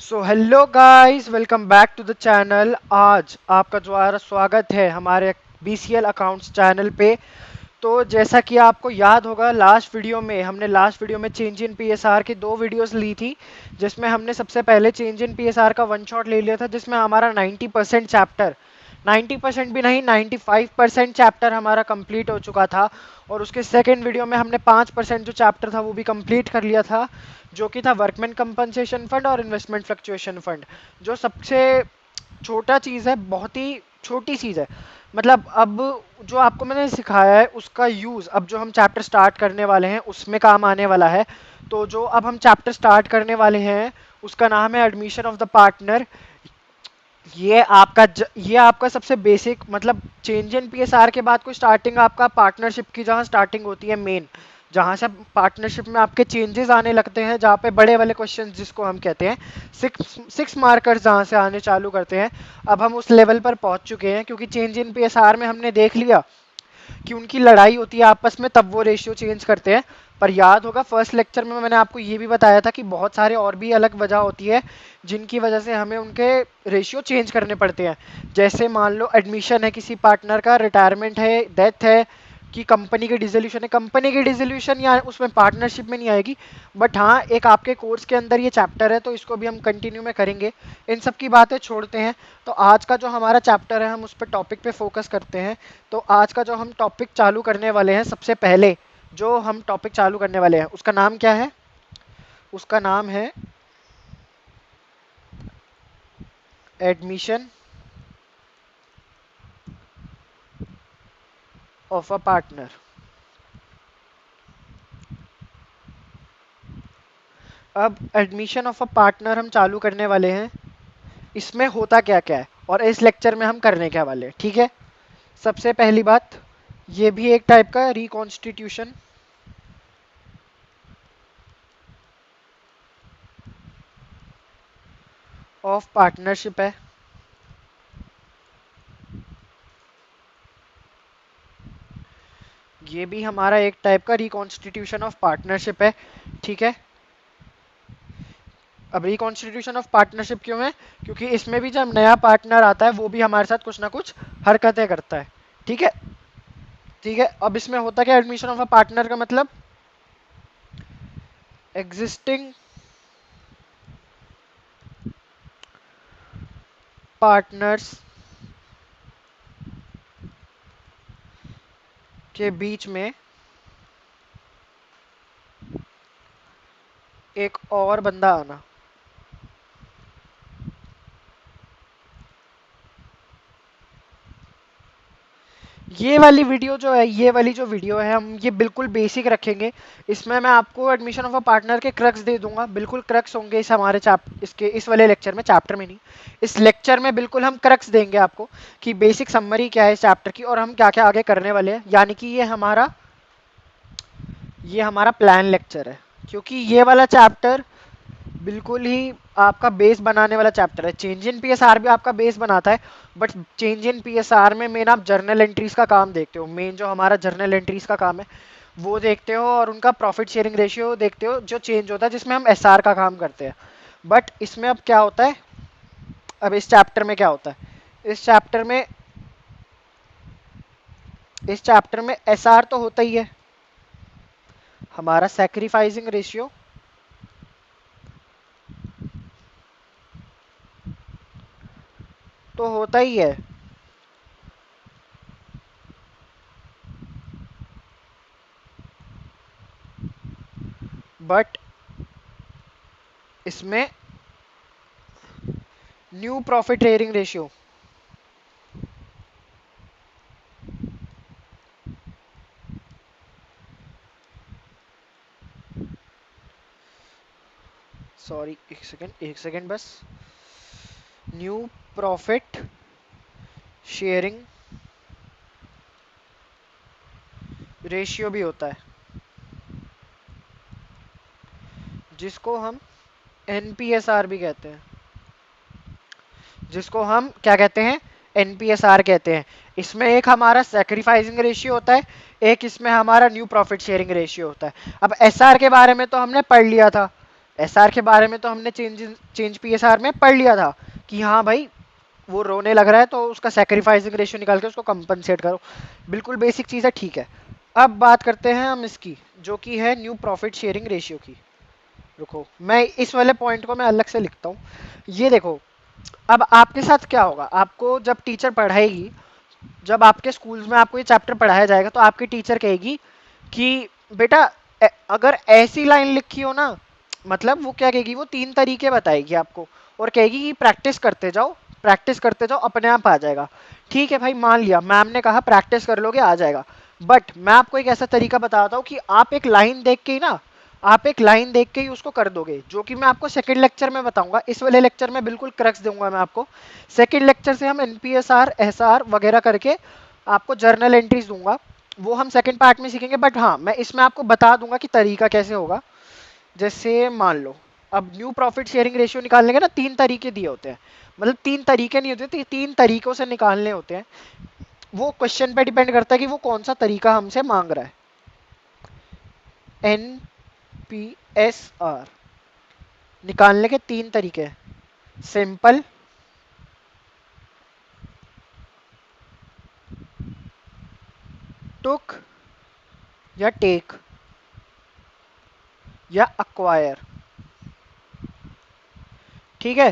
So hello guys, welcome back to the channel. आज आपका दोबारा स्वागत है हमारे BCL अकाउंट्स चैनल पे। तो जैसा कि आपको याद होगा, लास्ट वीडियो में चेंज इन PSR की दो वीडियोस ली थी, जिसमें हमने सबसे पहले चेंज इन PSR का वन शॉट ले लिया था, जिसमें हमारा 90% चैप्टर, 90% भी नहीं 95% चैप्टर हमारा कंप्लीट हो चुका था। और उसके सेकेंड वीडियो में हमने 5% जो चैप्टर था वो भी कंप्लीट कर लिया था, जो कि था वर्कमैन कंपनसेशन फंड और इन्वेस्टमेंट फ्लक्चुएशन फंड। जो सबसे छोटा चीज़ है, बहुत ही छोटी चीज़ है। मतलब अब जो आपको मैंने सिखाया है उसका यूज़ अब जो हम चैप्टर स्टार्ट करने वाले हैं उसमें काम आने वाला है। तो जो अब हम चैप्टर स्टार्ट करने वाले हैं उसका नाम है एडमिशन ऑफ द पार्टनर। ये आपका सबसे बेसिक, मतलब चेंज इन PSR के बाद कोई स्टार्टिंग आपका पार्टनरशिप की जहाँ स्टार्टिंग होती है मेन, जहाँ से पार्टनरशिप में आपके चेंजेस आने लगते हैं, जहाँ पे बड़े वाले क्वेश्चंस जिसको हम कहते हैं सिक्स सिक्स मार्कर्स जहाँ से आने चालू करते हैं। अब हम उस लेवल पर पहुँच चुके हैं, क्योंकि चेंज इन PSR में हमने देख लिया कि उनकी लड़ाई होती है आपस में, तब वो रेशियो चेंज करते हैं। पर याद होगा फर्स्ट लेक्चर में मैंने आपको ये भी बताया था कि बहुत सारे और भी अलग वजह होती है जिनकी वजह से हमें उनके रेशियो चेंज करने पड़ते हैं। जैसे मान लो एडमिशन है किसी पार्टनर का, रिटायरमेंट है, डेथ है, कि कंपनी की डिसोल्यूशन है। कंपनी की डिसोल्यूशन या उसमें पार्टनरशिप में नहीं आएगी, बट हाँ एक आपके कोर्स के अंदर ये चैप्टर है, तो इसको भी हम कंटिन्यू में करेंगे। इन सब की बातें छोड़ते हैं, तो आज का जो हमारा चैप्टर है हम उस पर टॉपिक पे फोकस करते हैं। तो आज का जो हम टॉपिक चालू करने वाले हैं, सबसे पहले जो हम टॉपिक चालू करने वाले हैं उसका नाम क्या है? उसका नाम है एडमिशन ऑफ अ पार्टनर। अब एडमिशन ऑफ अ पार्टनर हम चालू करने वाले हैं। इसमें होता क्या क्या है और इस लेक्चर में हम करने क्या वाले हैं, ठीक है? सबसे पहली बात, ये भी एक टाइप का रिकॉन्स्टिट्यूशन ऑफ पार्टनरशिप है। ये भी हमारा एक टाइप का रिकॉन्स्टिट्यूशन ऑफ पार्टनरशिप है, ठीक है? अब रिकॉन्स्टिट्यूशन ऑफ पार्टनरशिप क्यों है? क्योंकि इसमें भी जब नया पार्टनर आता है वो भी हमारे साथ कुछ ना कुछ हरकतें करता है, ठीक है? ठीक है, अब इसमें होता क्या, एडमिशन ऑफ अ पार्टनर का मतलब एग्जिस्टिंग पार्टनर्स के बीच में एक और बंदा आना। ये वाली जो वीडियो है हम ये बिल्कुल बेसिक रखेंगे। इसमें मैं आपको एडमिशन ऑफ अ पार्टनर के क्रक्स दे दूंगा, बिल्कुल क्रक्स होंगे इस हमारे इसके इस वाले लेक्चर में, चैप्टर में नहीं, इस लेक्चर में बिल्कुल हम क्रक्स देंगे आपको कि बेसिक समरी क्या है इस चैप्टर की और हम क्या क्या आगे करने वाले हैं। यानी कि ये हमारा प्लान लेक्चर है, क्योंकि ये वाला चैप्टर बिल्कुल ही आपका बेस बनाने वाला चैप्टर है। चेंज इन PSR भी आपका बेस बनाता है, बट चेंज इन PSR में मेन आप जर्नल एंट्रीज का काम देखते हो। मेन जो हमारा जर्नल एंट्रीज का काम है वो देखते हो, और उनका प्रॉफिट शेयरिंग रेशियो देखते हो जो चेंज होता है, जिसमें हम SR का काम करते हैं। बट इसमें अब क्या होता है, अब इस चैप्टर में SR तो होता ही है, हमारा सैक्रिफाइसिंग रेशियो तो होता ही है। बट इसमें new profit sharing ratio, sorry एक सेकेंड बस, न्यू प्रॉफिट शेयरिंग रेशियो भी होता है, जिसको हम NPSR भी कहते हैं, जिसको हम क्या कहते हैं, NPSR कहते हैं। इसमें एक हमारा सैक्रिफाइसिंग रेशियो होता है, एक इसमें हमारा न्यू प्रॉफिट शेयरिंग रेशियो होता है। अब SR के बारे में तो हमने पढ़ लिया था, एसआर के बारे में तो हमने चेंज पीएसआर में पढ़ लिया था कि हाँ भाई वो रोने लग रहा है तो उसका सैक्रिफाइसिंग रेशियो निकाल के उसको कंपनसेट करो, बिल्कुल बेसिक चीज़ है, ठीक है। अब बात करते हैं हम इसकी, जो कि है न्यू प्रॉफिट शेयरिंग रेशियो की। रुको, मैं इस वाले पॉइंट को मैं अलग से लिखता हूँ। ये देखो, अब आपके साथ क्या होगा, आपको जब टीचर पढ़ाएगी, जब आपके स्कूल्स में आपको ये चैप्टर पढ़ाया जाएगा तो आपकी टीचर कहेगी कि बेटा अगर ऐसी लाइन लिखी हो ना, मतलब वो क्या कहेगी, वो 3 तरीके बताएगी आपको और कहेगी कि प्रैक्टिस करते जाओ, प्रैक्टिस करते जाओ, अपने आप आ जाएगा। ठीक है भाई, मान लिया मैम ने कहा प्रैक्टिस कर लोगे आ जाएगा, बट मैं आपको एक ऐसा तरीका बताता हूँ कि आप एक लाइन देख के ही ना, आप एक लाइन देख के ही उसको कर दोगे, जो कि मैं आपको सेकंड लेक्चर में बताऊंगा। इस वाले लेक्चर में बिल्कुल क्रक्स दूंगा मैं आपको, सेकंड लेक्चर से हम एनपीएसआर एसआर वगैरह करके आपको जर्नल एंट्रीज दूंगा, वो हम सेकंड पार्ट में सीखेंगे। बट हाँ, मैं इसमें आपको बता दूंगा कि तरीका कैसे होगा। जैसे मान लो, अब न्यू प्रॉफिट शेयरिंग रेशियो निकालने के ना 3 तरीके दिए होते हैं, मतलब 3 तरीके नहीं होते, 3 तरीकों से निकालने होते हैं। वो क्वेश्चन पे डिपेंड करता है कि वो कौन सा तरीका हमसे मांग रहा है। एन पी एस आर निकालने के 3 तरीके हैं, सिंपल, टुक या टेक या अक्वायर। ठीक है,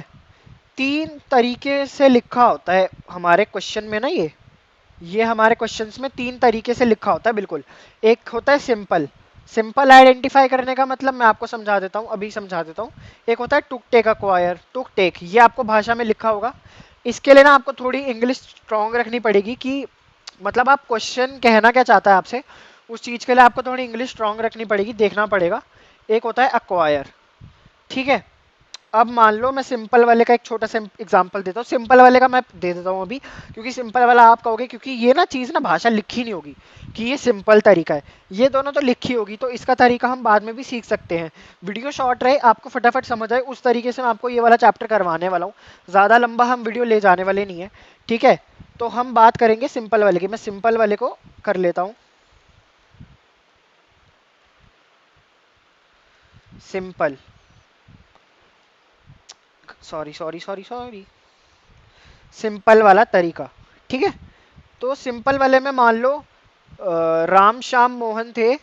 3 तरीके से लिखा होता है हमारे क्वेश्चन में ना, ये हमारे क्वेश्चंस में 3 तरीके से लिखा होता है बिल्कुल। एक होता है सिंपल, सिंपल आइडेंटिफाई करने का मतलब मैं आपको समझा देता हूँ, अभी समझा देता हूँ। एक होता है टुक टेक अक्वायर, टुक टेक ये आपको भाषा में लिखा होगा। इसके लिए ना आपको थोड़ी इंग्लिश स्ट्रांग रखनी पड़ेगी कि मतलब आप क्वेश्चन कहना क्या चाहता है आपसे, उस चीज़ के लिए आपको थोड़ी इंग्लिश स्ट्रांग रखनी पड़ेगी, देखना पड़ेगा। एक होता है अक्वायर, ठीक है। अब मान लो मैं सिंपल वाले का एक छोटा सा एग्जांपल देता हूँ, सिंपल वाले का मैं दे देता हूँ अभी, क्योंकि सिंपल वाला आप कहोगे क्योंकि ये ना चीज़ ना भाषा लिखी नहीं होगी कि ये सिंपल तरीका है, ये दोनों तो लिखी होगी, तो इसका तरीका हम बाद में भी सीख सकते हैं। वीडियो शॉर्ट रहे, आपको फटाफट समझ आए, उस तरीके से मैं आपको ये वाला चैप्टर करवाने वाला हूँ। ज़्यादा लंबा हम वीडियो ले जाने वाले नहीं है, ठीक है। तो हम बात करेंगे सिंपल वाले की, मैं सिंपल वाले को कर लेता हूँ। Simple, sorry sorry sorry sorry, simple वाला तरीका, ठीक है। तो सिंपल वाले में मान लो राम श्याम मोहन थे,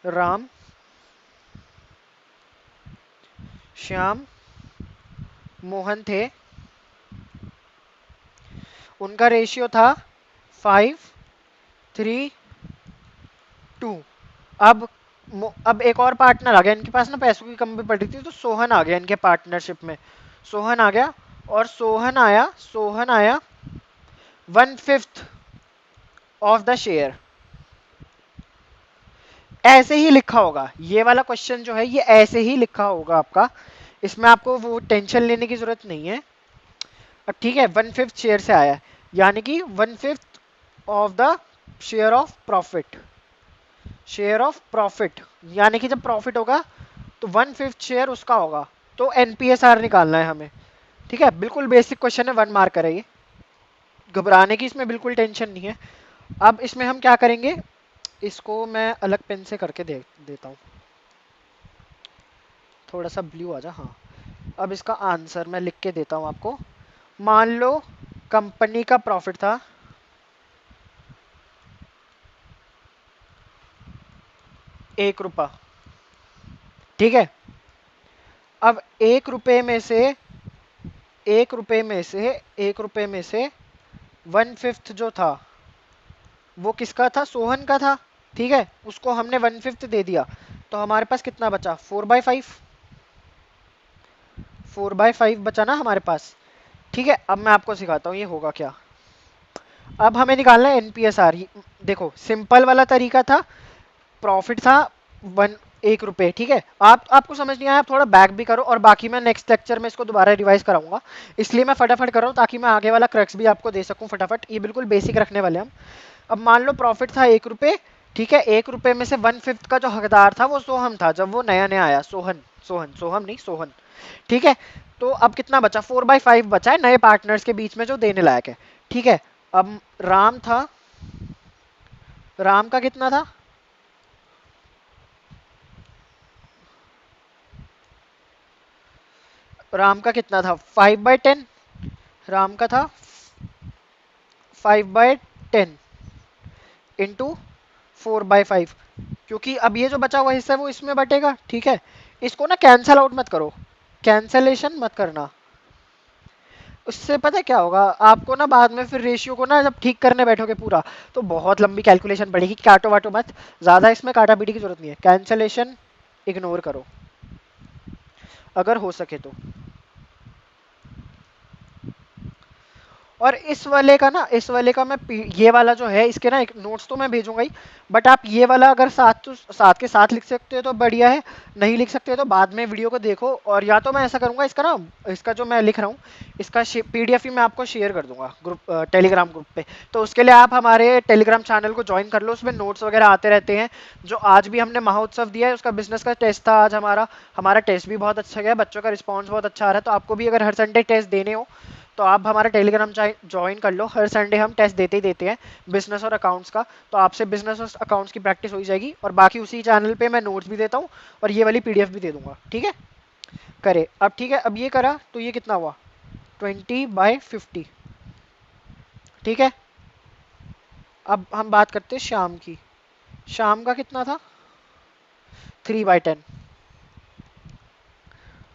राम श्याम मोहन थे, उनका रेशियो था 5:3:2। अब अब एक और पार्टनर आ गया इनके पास ना, पैसों की कमी पड़ रही थी, तो सोहन आ गया इनके पार्टनरशिप में, सोहन आ गया, और सोहन आया 1/5 ऑफ द शेयर। ऐसे ही लिखा होगा ये वाला क्वेश्चन जो है, ये ऐसे ही लिखा होगा आपका, इसमें आपको वो टेंशन लेने की जरूरत नहीं है। अब ठीक है, 1/5 शेयर से आया है, यानी कि 1/5 of the share of profit, share of profit, यानी कि जब प्रॉफिट होगा तो 1/5 शेयर उसका होगा, तो एनपीएसआर निकालना है हमें। ठीक है, बिल्कुल बेसिक क्वेश्चन है, 1 मार्क है ये, घबराने की इसमें बिल्कुल टेंशन नहीं है। अब इसमें हम क्या करेंगे, इसको मैं अलग पेन से करके देता हूँ, थोड़ा सा ब्लू आ जा, हाँ। अब इसका आंसर मैं लिख के देता हूँ आपको। मान लो कंपनी का प्रॉफिट था 1 रुपया, ठीक है। अब 1 रुपये में से 1/5 जो था वो किसका था, सोहन का था, ठीक है। उसको हमने 1/5 दे दिया, तो हमारे पास कितना बचा, 4/5, 4/5 बचा ना हमारे पास। ठीक है, अब मैं आपको सिखाता हूँ ये होगा क्या। अब हमें निकालना है एनपीएसआर। देखो सिंपल वाला तरीका था, प्रॉफिट था 1 रुपये, ठीक है। आपको समझ नहीं आया, आप थोड़ा बैक भी करो, और बाकी मैं नेक्स्ट लेक्चर में इसको दोबारा रिवाइज कराऊंगा, इसलिए मैं फटाफट कर रहा हूँ ताकि मैं आगे वाला क्रक्स भी आपको दे सकूँ फटाफट। ये बिल्कुल बेसिक रखने वाले हम। अब मान लो प्रॉफिट था 1 रुपये, ठीक है। 1 रुपये में से 1/5 का जो हकदार था वो सोहम था, जब वो नया नया आया, सोहन, सोहम नहीं, सोहन, ठीक है। तो अब कितना बचा, 4/5 बचा है नए पार्टनर्स के बीच में जो देने लायक है, ठीक है। अब राम था, राम का कितना था, राम का कितना था, 5/10। राम का था 5/10 इंटू 4/5, क्योंकि अब ये जो बचा हुआ हिस्सा है वो इसमें बटेगा, ठीक है। इसको ना कैंसल आउट मत करो, कैंसलेशन मत करना। उससे पता है क्या होगा आपको ना, बाद में फिर रेशियो को ना जब ठीक करने बैठोगे पूरा, तो बहुत लंबी कैलकुलेशन पड़ेगी। काटो वाटो मत ज़्यादा, इसमें काटा पीटी की जरूरत नहीं है। कैंसलेशन इग्नोर करो अगर हो सके तो। और इस वाले का ना, इस वाले का मैं ये वाला जो है इसके ना एक नोट्स तो मैं भेजूंगा ही, बट आप ये वाला अगर साथ तो साथ के साथ लिख सकते हो तो बढ़िया है, नहीं लिख सकते हो तो बाद में वीडियो को देखो। और या तो मैं ऐसा करूंगा, इसका ना, इसका जो मैं लिख रहा हूँ इसका पीडीएफ ही मैं आपको शेयर कर दूंगा ग्रुप, टेलीग्राम ग्रुप पे। तो उसके लिए आप हमारे टेलीग्राम चैनल को ज्वाइन कर लो, उसमें नोट्स वगैरह आते रहते हैं। जो आज भी हमने महोत्सव दिया है उसका बिजनेस का टेस्ट था आज हमारा, हमारा टेस्ट भी बहुत अच्छा गया, बच्चों का रिस्पॉन्स बहुत अच्छा आ रहा है। तो आपको भी अगर हर संडे टेस्ट देने हो तो आप हमारा टेलीग्राम ज्वाइन कर लो। हर संडे हम टेस्ट देते ही देते हैं बिजनेस और अकाउंट्स का, तो आपसे बिजनेस और अकाउंट्स की प्रैक्टिस हो ही जाएगी। और बाकी उसी चैनल पे मैं नोट्स भी देता हूँ और ये वाली पीडीएफ भी दे दूंगा, ठीक है। करे अब, ठीक है। अब ये करा तो ये कितना हुआ, 20/50, ठीक है। अब हम बात करते हैं शाम की। शाम का कितना था, 3/10।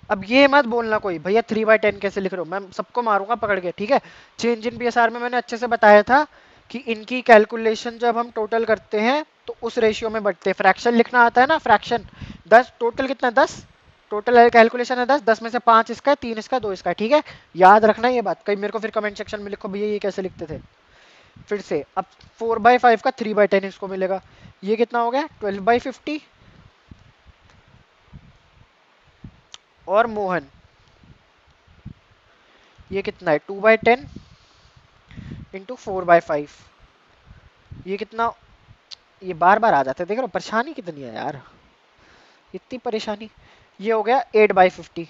अब ये मत बोलना कोई भैया 3/10 कैसे लिख रहे हो, मैं सबको मारूंगा पकड़ के, ठीक है। चेंज इन पीएसआर में मैंने अच्छे से बताया था कि इनकी कैलकुलेशन जब हम टोटल करते हैं तो उस रेशियो में बढ़ते हैं। फ्रैक्शन लिखना आता है ना, फ्रैक्शन 10, टोटल कितना 10, टोटल कैलकुलेशन है 10, 10 में से 5 इसका है, 3 इसका, 2 इसका है, ठीक है। याद रखना ये बात, कहीं मेरे को फिर कमेंट सेक्शन में लिखो भैया ये कैसे लिखते थे। फिर से अब 4/5 का 3/10 इसको मिलेगा, ये कितना हो गया 12/50। और मोहन ये कितना है 2/10 इंटू 4/5, ये कितना, ये बार बार आ जाते हैं, देख रहे हो परेशानी कितनी है यार, इतनी परेशानी। ये हो गया 8/50।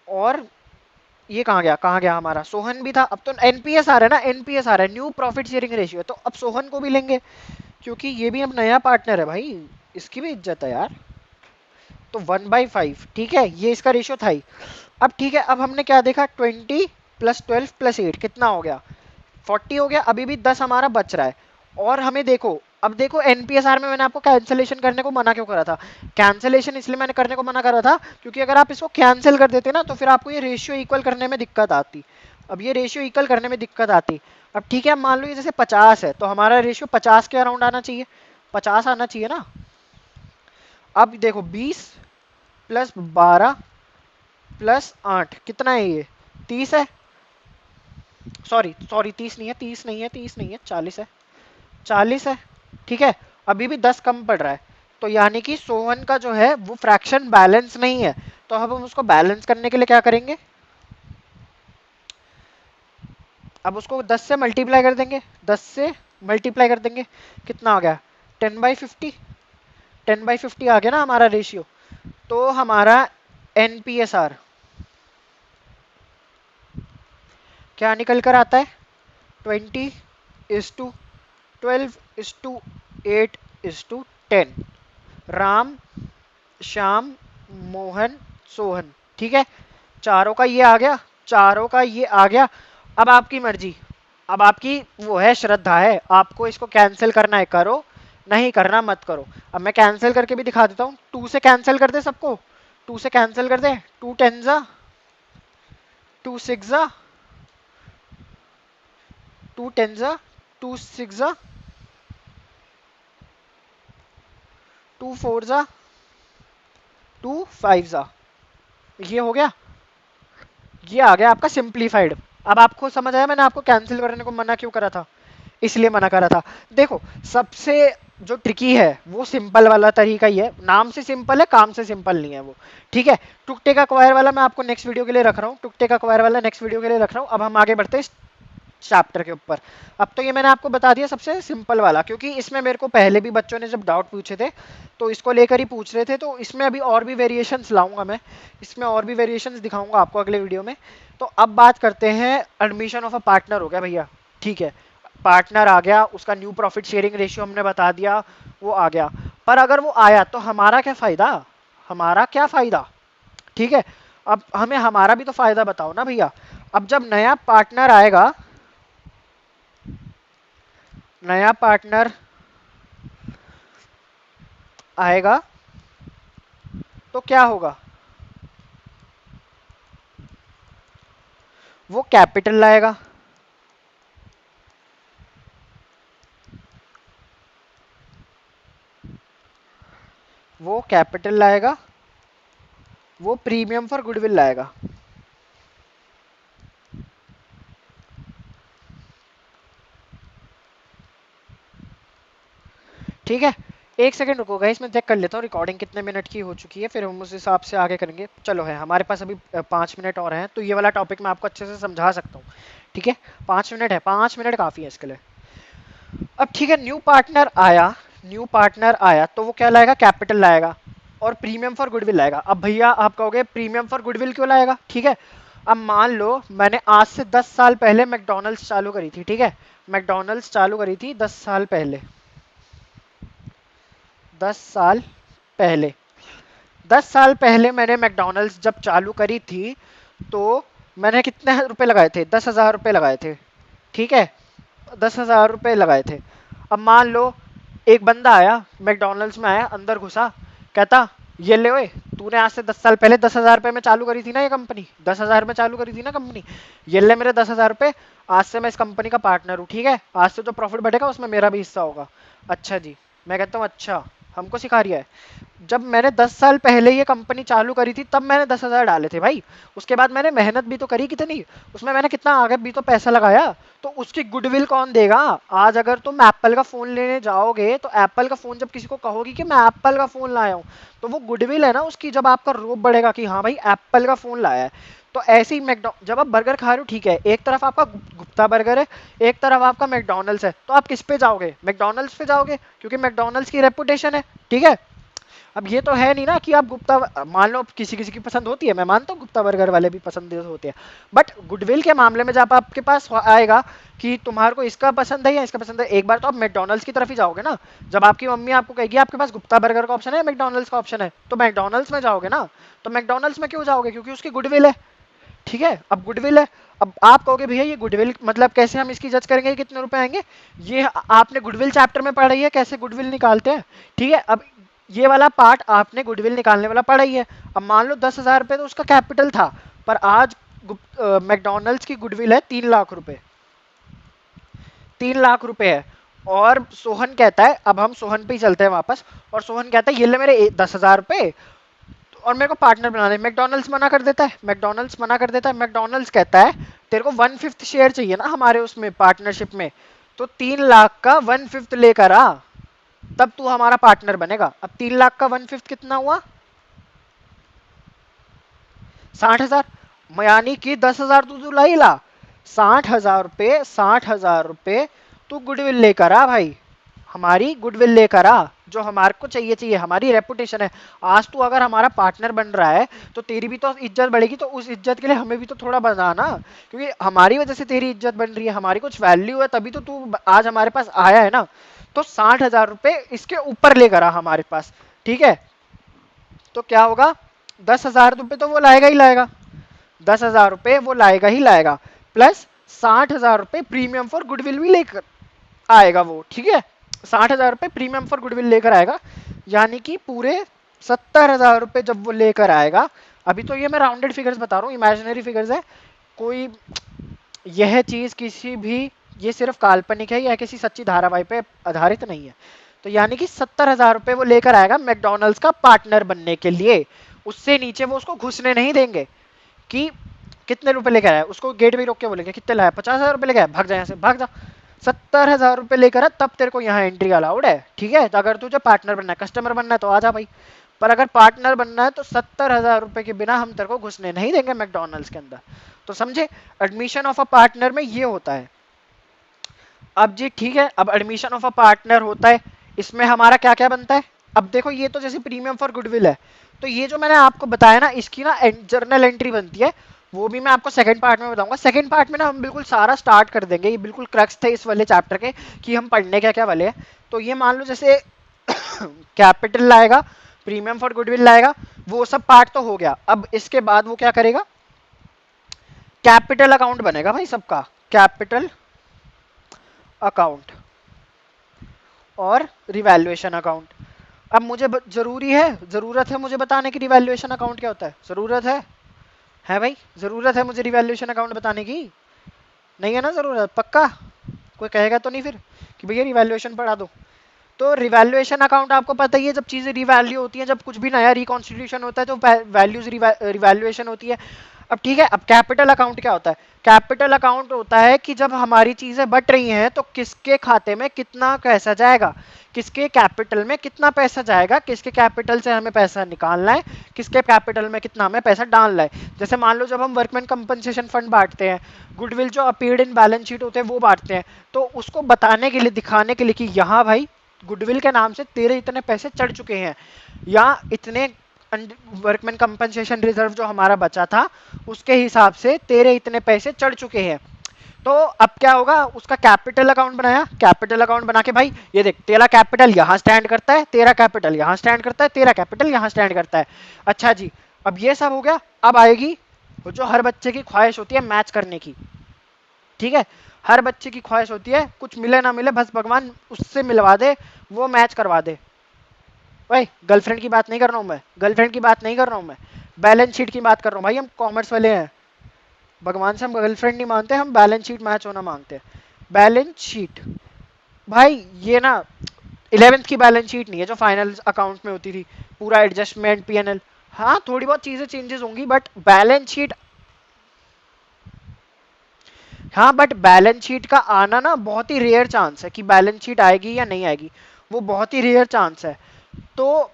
और ये कहाँ गया, कहाँ गया हमारा सोहन भी था। अब तो एनपीएस आ रहा है ना, एनपीएस आ रहा है, न्यू प्रॉफिट शेयरिंग रेशियो, तो अब सोहन को भी लेंगे क्योंकि ये भी अब नया पार्टनर है भाई, इसकी भी इज्जत है यार। तो 1/5, ठीक है, ये इसका रेशियो था ही। अब ठीक है, अब हमने क्या देखा, 20 + 12 + 8 कितना हो गया, 40 हो गया। अभी भी 10 हमारा बच रहा है। और हमें देखो, अब देखो एनपीएसआर में मैंने आपको कैंसिलेशन करने को मना क्यों करा था। कैंसिलेशन इसलिए मैंने करने को मना करा था क्योंकि अगर आप इसको कैंसिल कर देते ना तो फिर आपको ये रेशियो इक्वल करने में दिक्कत आती। अब ये रेशियो इक्वल करने में दिक्कत आती। अब ठीक है, अब मान लो ये जैसे 50 है तो हमारा रेशियो 50 के अराउंड आना चाहिए, 50 आना चाहिए ना। अब देखो 20 + 12 + 8 कितना है, ये 30 है। सॉरी सॉरी, 30 नहीं है, 30 नहीं है, 30 नहीं है, 40 है, 40 है, ठीक है। अभी भी 10 कम पड़ रहा है, तो यानी कि सोहन का जो है वो फ्रैक्शन बैलेंस नहीं है। तो अब हम उसको बैलेंस करने के लिए क्या करेंगे, अब उसको 10 से मल्टीप्लाई कर देंगे, 10 से मल्टीप्लाई कर देंगे, कितना आ गया 10/50, 10/50 आ गया ना हमारा रेशियो। तो हमारा एनपीएसआर क्या निकल कर आता है, 20:12:8:10, राम, श्याम, मोहन, सोहन, ठीक है। चारों का ये आ गया, चारों का ये आ गया। अब आपकी मर्जी, अब आपकी वो है श्रद्धा है, आपको इसको कैंसिल करना है करो, नहीं करना मत करो। अब मैं कैंसिल करके भी दिखा देता हूँ, 2 से कैंसिल कर दे सबको, 2 से कैंसिल कर दे, 2 10 2 6 2 10 2 6 2 4 2 5, ये हो गया, ये आ गया आपका सिंप्लीफाइड। अब आपको समझ आया मैंने आपको कैंसिल करने को मना क्यों करा था, इसलिए मना करा था। देखो सबसे जो ट्रिकी है वो सिंपल वाला तरीका ही है, नाम से सिंपल है काम से सिंपल नहीं है वो, ठीक है। टुकटे का क्वायर वाला मैं आपको नेक्स्ट वीडियो के लिए रख रहा हूँ, टुकटे का क्वायर वाला नेक्स्ट वीडियो के लिए रख रहा हूँ। अब हम आगे बढ़ते हैं चैप्टर के ऊपर। अब तो ये मैंने आपको बता दिया सबसे सिंपल वाला, क्योंकि इसमें मेरे को पहले भी बच्चों ने जब डाउट पूछे थे तो इसको लेकर ही पूछ रहे थे। तो इसमें अभी और भी वेरिएशंस लाऊंगा मैं, इसमें और भी वेरिएशंस दिखाऊंगा आपको अगले वीडियो में। तो अब बात करते हैं, एडमिशन ऑफ अ पार्टनर हो गया भैया, ठीक है। पार्टनर आ गया, उसका न्यू प्रॉफिट शेयरिंग रेशियो हमने बता दिया, वो आ गया। पर अगर वो आया तो हमारा क्या फायदा, हमारा क्या फायदा, ठीक है। अब हमें हमारा भी तो फायदा बताओ ना भैया। अब जब नया पार्टनर आएगा, नया पार्टनर आएगा तो क्या होगा, वो कैपिटल लाएगा। वो कैपिटल लाएगा, वो प्रीमियम फॉर गुडविल लाएगा। ठीक है, एक सेकंड रुको गाइस, मैं चेक कर लेता हूँ रिकॉर्डिंग कितने मिनट की हो चुकी है, फिर हम उस हिसाब से आगे करेंगे। चलो है हमारे पास अभी 5 मिनट और हैं, तो ये वाला टॉपिक मैं आपको अच्छे से समझा सकता हूँ। ठीक है, 5 मिनट है, 5 मिनट काफ़ी है इसके लिए। अब ठीक है, न्यू पार्टनर आया, न्यू पार्टनर आया तो वो क्या लाएगा, कैपिटल लाएगा और प्रीमियम फॉर गुडविल लाएगा। अब भैया आप कहोगे प्रीमियम फॉर गुडविल क्यों लाएगा, ठीक है। अब मान लो मैंने आज से 10 साल पहले मैकडोनल्ड्स चालू करी थी, ठीक है, मैकडोनल्ड्स चालू करी थी 10 साल पहले, 10 साल पहले, 10 साल पहले मैंने मैकडोनल्ड्स जब चालू करी थी तो मैंने कितने रुपए लगाए थे, 10,000 रुपये लगाए थे, ठीक है, 10,000 रुपये लगाए थे। अब मान लो एक बंदा आया मैकडोनल्ड्स में, आया अंदर घुसा, कहता ये ले ओए, तूने आज से 10 साल पहले 10,000 रुपये में चालू करी थी ना ये कंपनी, 10,000 में चालू करी थी ना कंपनी, ये ले मेरे 10,000 रुपये, आज से मैं इस कंपनी का पार्टनर हूँ, ठीक है, आज से जो प्रॉफिट बढ़ेगा उसमें मेरा भी हिस्सा होगा। अच्छा जी, मैं कहता हूँ अच्छा, हमको सिखा रिया है। जब मैंने 10 साल पहले ये कंपनी चालू करी थी तब मैंने 10,000 डाले थे भाई, उसके बाद मैंने मेहनत भी तो करी कितनी, उसमें मैंने कितना आगे भी तो पैसा लगाया, तो उसकी गुडविल कौन देगा। आज अगर तुम एप्पल का फोन लेने जाओगे तो एप्पल का फोन जब किसी को कहोगी कि मैं एप्पल का फोन लाया हूँ, तो वो गुडविल है ना उसकी, जब आपका रोब बढ़ेगा कि हाँ भाई एप्पल का फोन लाया है। तो ऐसे ही जब आप बर्गर खा रहे हो, ठीक है, एक तरफ आपका गुप्ता बर्गर है, एक तरफ आपका मैकडोनल्ड्स है, तो आप किस पे जाओगे, मैकडोनल्ड्स पे जाओगे, क्योंकि मैकडोनल्ड्स की रेपुटेशन है, ठीक है। अब ये तो है नहीं ना कि आप गुप्ता, मान लो किसी किसी की पसंद होती है, मैं मानता हूँ गुप्ता बर्गर वाले भी पसंद होते हैं, बट गुडविल के मामले में जब आपके पास आएगा कि तुम्हारे को इसका पसंद है या इसका पसंद है, एक बार तो आप मैकडोनल्ड्स की तरफ ही जाओगे ना। जब आपकी मम्मी आपको कहेगी आपके पास गुप्ता बर्गर का ऑप्शन है, मैकडोनल्ड्स का ऑप्शन है, तो मैकडोनल्ड्स में जाओगे ना। तो मैकडोनल्ड्स में क्यों जाओगे, क्योंकि उसकी गुडविल है, ठीक है। अब गुडविल है, अब आप कहोगे भैया ये गुडविल मतलब कैसे हम इसकी जज करेंगे कितने रुपए आएंगे, ये आपने गुडविल चैप्टर में पढ़ा ही है कैसे गुडविल निकालते हैं, ठीक है। अब ये वाला पार्ट आपने गुडविल निकालने वाला पढ़ा ही है। अब मान लो 10,000 रुपये तो उसका कैपिटल था, पर आज मैकडोनल्ड्स की गुडविल है 3 लाख रुपए, 3 लाख रुपए है। और सोहन कहता है, अब हम सोहन पे ही चलते हैं वापस, और सोहन कहता है ये ले मेरे 10,000 रुपए और मेरे को पार्टनर बनाने, मैकडोनल्ड्स मना कर देता है, मैकडोनल्ड्स मना कर देता है, मैकडोनल्ड्स कहता है तेरे को 1/5 शेयर चाहिए ना हमारे उसमें पार्टनरशिप में, तो 3 लाख का 1/5 लेकर आ, तब तू हमारा पार्टनर बनेगा। अब 3 लाख का 1/5 कितना हुआ, 60,000, यानी कि 10,000 तू ला ही ला, 60,000 रुपये, 60,000 रुपये तू गुडविल लेकर आ भाई, हमारी गुडविल लेकर आ, जो हमारे को चाहिए, चाहिए हमारी रेपुटेशन है। आज तू अगर हमारा पार्टनर बन रहा है तो तेरी भी तो इज्जत बढ़ेगी, तो उस इज्जत के लिए हमें भी तो थोड़ा बनाना, क्योंकि हमारी वजह से तेरी इज्जत बन रही है, हमारी कुछ वैल्यू है, तभी तो तू आज हमारे पास आया है ना। तो 60,000 रुपये इसके ऊपर लेकर आ हमारे पास, ठीक है। तो क्या होगा, 10,000 रुपये तो वो लाएगा ही लाएगा, 10,000 रुपये वो लाएगा ही लाएगा, प्लस 60,000 रुपये प्रीमियम फॉर गुडविल भी लेकर आएगा वो, ठीक है। 60,000 रुपये प्रीमियम फॉर गुडविल लेकर आएगा, यानी कि पूरे 70,000 रुपये जब वो लेकर आएगा। अभी तो ये मैं राउंडेड फिगर्स बता रहा हूँ, इमेजिनरी फिगर्स है, कोई यह चीज किसी भी, ये सिर्फ काल्पनिक है या किसी सच्ची धारावाहिक पे आधारित नहीं है। तो यानी कि 70,000 रुपये वो लेकर आएगा मैकडोनल्ड्स का पार्टनर बनने के लिए, उससे नीचे वो उसको घुसने नहीं देंगे। कि कितने रुपए लेकर आया, उसको गेट में रोक के बोलेंगे कितने लाया, 50,000 रुपये लेकर आया, भाग जा यहाँ से, भाग जा। 70,000 रुपये लेकर आ तब तेरे को यहाँ एंट्री अलाउड है, ठीक है। तो अगर तुझे पार्टनर बनना है, कस्टमर बनना है तो आ जा भाई, पर अगर पार्टनर बनना है तो 70,000 रुपये के बिना हम तेरे को घुसने नहीं देंगे मैकडोनल्ड्स के अंदर। तो समझे, एडमिशन ऑफ अ पार्टनर में ये होता है। अब जी ठीक है, अब एडमिशन ऑफ अ पार्टनर होता है, इसमें हमारा क्या क्या बनता है। अब देखो ये तो जैसे प्रीमियम फॉर गुडविल है, तो ये जो मैंने आपको बताया ना इसकी ना जर्नल एंट्री बनती है, वो भी मैं आपको सेकंड पार्ट में बताऊंगा। सेकंड पार्ट में ना हम बिल्कुल सारा स्टार्ट कर देंगे, ये बिल्कुल क्रक्स थे इस वाले चैप्टर के कि हम पढ़ने क्या क्या वाले हैं। तो ये मान लो जैसे कैपिटल लाएगा प्रीमियम फॉर गुडविल लाएगा, वो सब पार्ट तो हो गया। अब इसके बाद वो क्या करेगा, कैपिटल अकाउंट बनेगा भाई सबका, कैपिटल अकाउंट और रिवैल्यूएशन अकाउंट। अब मुझे जरूरी है, जरूरत है मुझे बताने की रिवैल्यूएशन अकाउंट क्या होता है, जरूरत है भाई, जरूरत है मुझे रिवैल्यूएशन अकाउंट बताने की? नहीं है ना जरूरत, पक्का? कोई कहेगा तो नहीं फिर कि भैया रिवैल्यूएशन पढ़ा दो? तो रिवैल्यूएशन अकाउंट आपको पता ही है, जब चीजें रिवैल्यू होती हैं, जब कुछ भी नया रिकॉन्स्टिट्यूशन होता है तो वैल्यूज रिवैल्यूएशन होती है। अब ठीक है, अब कैपिटल अकाउंट क्या होता है? कैपिटल अकाउंट होता है कि जब हमारी चीजें बट रही हैं तो किसके खाते में कितना पैसा जाएगा, किसके कैपिटल में कितना पैसा जाएगा, किसके कैपिटल से हमें पैसा निकालना है, किसके कैपिटल में कितना हमें पैसा डालना है। जैसे मान लो जब हम वर्कमैन कंपनसेशन फंड बांटते हैं, गुडविल जो अपीयर्ड इन बैलेंस शीट होते हैं वो बांटते हैं, तो उसको बताने के लिए, दिखाने के लिए कि यहाँ भाई गुडविल के नाम से तेरे इतने पैसे चढ़ चुके हैं, या इतने वर्कमैन कंपनसेशन रिजर्व जो हमारा बचा था उसके हिसाब से तेरे इतने पैसे चढ़ चुके हैं। तो अब क्या होगा, उसका कैपिटल अकाउंट बनाया, कैपिटल अकाउंट बना के भाई ये देख, तेरा कैपिटल यहाँ स्टैंड करता है, तेरा कैपिटल यहाँ स्टैंड करता है, तेरा कैपिटल यहाँ स्टैंड करता है। अच्छा जी, अब ये सब हो गया। अब आएगी जो हर बच्चे की ख्वाहिश होती है, मैच करने की। ठीक है, हर बच्चे की ख्वाहिश होती है कुछ मिले ना मिले बस भगवान उससे मिलवा दे, वो मैच करवा दे। भाई गर्लफ्रेंड की बात नहीं कर रहा हूँ मैं, गर्लफ्रेंड की बात नहीं कर रहा हूँ मैं, बैलेंस शीट की बात कर रहा हूँ भाई। हम कॉमर्स वाले हैं, भगवान से हम गर्लफ्रेंड नहीं मांगते, हम बैलेंस शीट मैच होना मांगते हैं। बैलेंस शीट भाई ये ना 11th की बैलेंस शीट नहीं है जो फाइनल अकाउंट में होती थी, पूरा एडजस्टमेंट पीएनएल। हाँ थोड़ी बहुत चीजें चेंजेस होंगी बट बैलेंस शीट, हाँ बट बैलेंस शीट का आना ना बहुत ही रेयर चांस है कि बैलेंस शीट आएगी या नहीं आएगी, वो बहुत ही रेयर चांस है। तो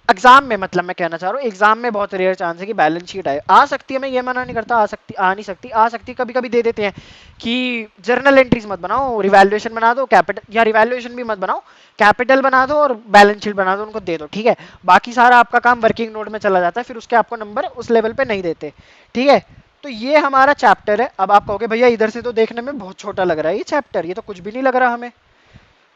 एग्जाम में, मतलब मैं कहना चाह रहा हूँ एग्जाम में बहुत रेयर चांस है कि बैलेंस शीट आए। आ सकती है, मैं ये मना नहीं करता, आ सकती, आ नहीं सकती, आ सकती, कभी कभी दे देते हैं कि जर्नल एंट्रीज मत बनाओ, रिवैल्यूएशन बना दो, कैपिटल या रिवैल्यूएशन भी मत बनाओ, कैपिटल बना दो और बैलेंस शीट बना दो, उनको दे दो, ठीक है। बाकी सारा आपका काम वर्किंग नोट में चला जाता है, फिर उसके आपको नंबर उस लेवल पे नहीं देते, ठीक है। तो ये हमारा चैप्टर है। अब आप कहोगे भैया इधर से तो देखने में बहुत छोटा लग रहा है ये चैप्टर, ये तो कुछ भी नहीं लग रहा हमें।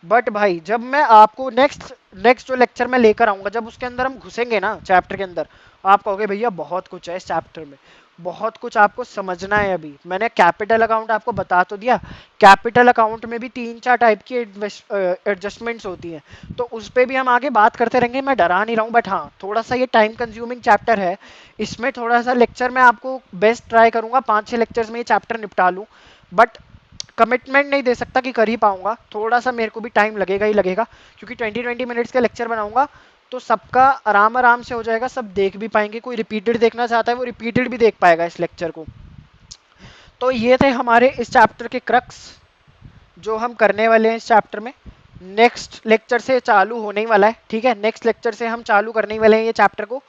बट भाई जब मैं आपको नेक्स्ट नेक्स्ट जो लेक्चर में लेकर आऊंगा, जब उसके अंदर हम घुसेंगे ना चैप्टर के अंदर, आप कहोगे भैया बहुत कुछ है इस चैप्टर में, बहुत कुछ आपको समझना है। अभी मैंने कैपिटल अकाउंट आपको बता तो दिया, कैपिटल अकाउंट में भी 3-4 टाइप की एडजस्टमेंट्स होती हैं, तो उस पर भी हम आगे बात करते रहेंगे, मैं डरा नहीं रहा हूँ। बट हाँ थोड़ा सा ये टाइम कंज्यूमिंग चैप्टर है, इसमें थोड़ा सा लेक्चर में आपको बेस्ट ट्राई करूंगा 5-6 लेक्चर्स में ये चैप्टर निपटा लूँ। बट कमिटमेंट नहीं दे सकता कि कर ही पाऊंगा, थोड़ा सा मेरे को भी टाइम लगेगा ही लगेगा, क्योंकि 20-20 मिनट्स का लेक्चर बनाऊंगा तो सबका आराम आराम से हो जाएगा, सब देख भी पाएंगे, कोई रिपीटेड देखना चाहता है वो रिपीटेड भी देख पाएगा इस लेक्चर को। तो ये थे हमारे इस चैप्टर के क्रक्स जो हम करने वाले हैं इस चैप्टर में। नेक्स्ट लेक्चर से चालू होने ही वाला है, ठीक है, नेक्स्ट लेक्चर से हम चालू करने ही वाले हैं ये चैप्टर को।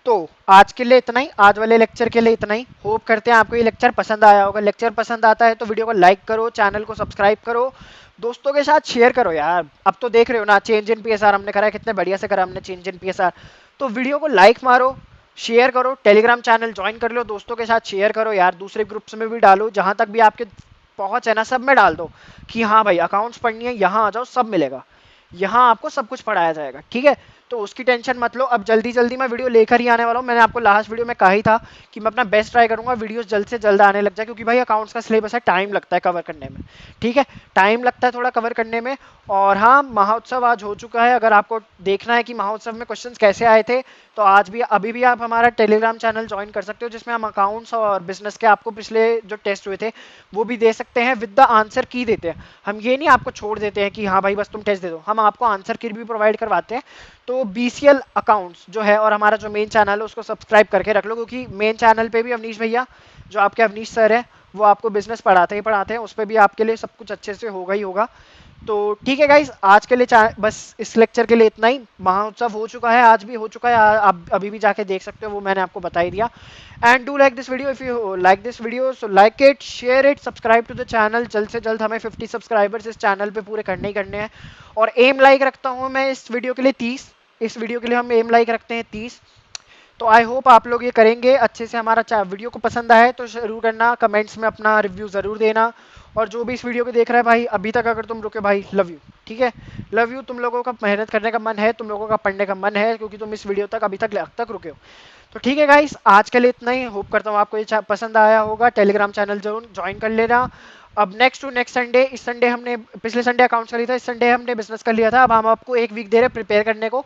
तो आज के लिए इतना ही, आज वाले लेक्चर के लिए इतना ही। होप करते हैं आपको ये लेक्चर पसंद आया होगा। लेक्चर पसंद आता है तो वीडियो को लाइक करो, चैनल को सब्सक्राइब करो, दोस्तों के साथ शेयर करो यार। अब तो देख रहे हो ना चेंज इन पीएसआर हमने करा है, कितने बढ़िया से करा हमने चेंज इन पीएसआर। तो वीडियो को लाइक मारो, शेयर करो, टेलीग्राम चैनल ज्वाइन कर लो, दोस्तों के साथ शेयर करो यार, दूसरे ग्रुप्स में भी डालो, जहां तक भी आपके पहुंच है ना सब में डाल दो कि हाँ भाई अकाउंट्स पढ़नी है, यहाँ आ जाओ सब मिलेगा, यहाँ आपको सब कुछ पढ़ाया जाएगा, ठीक है। तो उसकी टेंशन मत लो, अब जल्दी जल्दी मैं वीडियो लेकर ही आने वाला हूँ। मैंने आपको लास्ट वीडियो में कहा ही था कि मैं अपना बेस्ट ट्राई करूंगा वीडियोस जल्द से जल्द आने लग जाए, क्योंकि भाई अकाउंट्स का सिलेबस है, टाइम लगता है कवर करने में, ठीक है, टाइम लगता है थोड़ा कवर करने में। और हाँ महोत्सव आज हो चुका है, अगर आपको देखना है कि महोत्सव में क्वेश्चंस कैसे आए थे तो आज भी अभी भी आप हमारा टेलीग्राम चैनल ज्वाइन कर सकते हो, जिसमें हम अकाउंट्स और बिजनेस के आपको पिछले जो टेस्ट हुए थे वो भी दे सकते हैं, विद द आंसर की देते हैं। हम ये नहीं आपको छोड़ देते हैं कि हाँ भाई बस तुम टेस्ट दे दो, हम आपको आंसर की भी प्रोवाइड करवाते हैं। तो बीसीएल अकाउंट्स जो है और हमारा जो मेन चैनल है उसको सब्सक्राइब करके रख लो, क्योंकि मेन चैनल पे भी अवनीश भैया जो आपके अवनीश सर है वो आपको बिजनेस पढ़ाते ही पढ़ाते हैं, उस पर भी आपके लिए सब कुछ अच्छे से होगा ही होगा। तो ठीक है गाइज, आज के लिए बस इस लेक्चर के लिए इतना ही। महोत्सव हो चुका है, आज भी हो चुका है, आप अभी भी जाके देख सकते हो, वो मैंने आपको बता ही दिया। And do like this video, if you like this video so like it, share it, subscribe to the channel. जल्द से जल्द हमें 50 सब्सक्राइबर्स इस चैनल पे पूरे करने ही करने हैं। और एम लाइक रखता हूँ मैं इस वीडियो के लिए 30, इस वीडियो के लिए हम एम लाइक रखते हैं 30। तो आई होप आप लोग ये करेंगे अच्छे से। हमारा वीडियो को पसंद आए तो जरूर करना, कमेंट्स में अपना रिव्यू ज़रूर देना, और जो भी इस वीडियो को देख रहा है भाई अभी तक अगर तुम रुके भाई, लव यू, ठीक है। लव यू, तुम लोगों का मेहनत करने का मन है, तुम लोगों का पढ़ने का मन है, क्योंकि तुम इस वीडियो तक अभी तक रुके हो। तो ठीक है गाइस, आज के लिए इतना ही। होप करता हूँ आपको ये पसंद आया होगा। टेलीग्राम चैनल जरूर ज्वाइन कर लेना। अब नेक्स्ट टू नेक्स्ट संडे, इस संडे हमने, पिछले संडे अकाउंट्स कर लिया था, इस संडे हमने बिजनेस कर लिया था। अब हम आपको एक वीक दे रहे हैं प्रिपेयर करने को,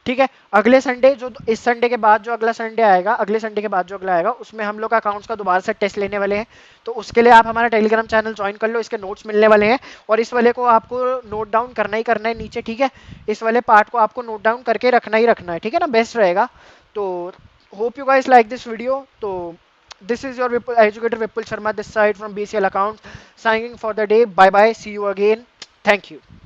ठीक है। अगले संडे, जो इस संडे के बाद जो अगला संडे आएगा, अगले संडे के बाद जो अगला आएगा, उसमें हम लोग अकाउंट्स का दोबारा से टेस्ट लेने वाले हैं। तो उसके लिए आप हमारा टेलीग्राम चैनल ज्वाइन कर लो, इसके नोट्स मिलने वाले हैं। और इस वाले को आपको नोट डाउन करना ही करना है नीचे, ठीक है। इस वाले पार्ट को आपको नोट डाउन करके रखना ही रखना है, ठीक है ना, बेस्ट रहेगा। तो hope you guys like this video. So this is your educator Vipul Sharma this side from BCL accounts, signing for the day. Bye bye, see you again, thank you.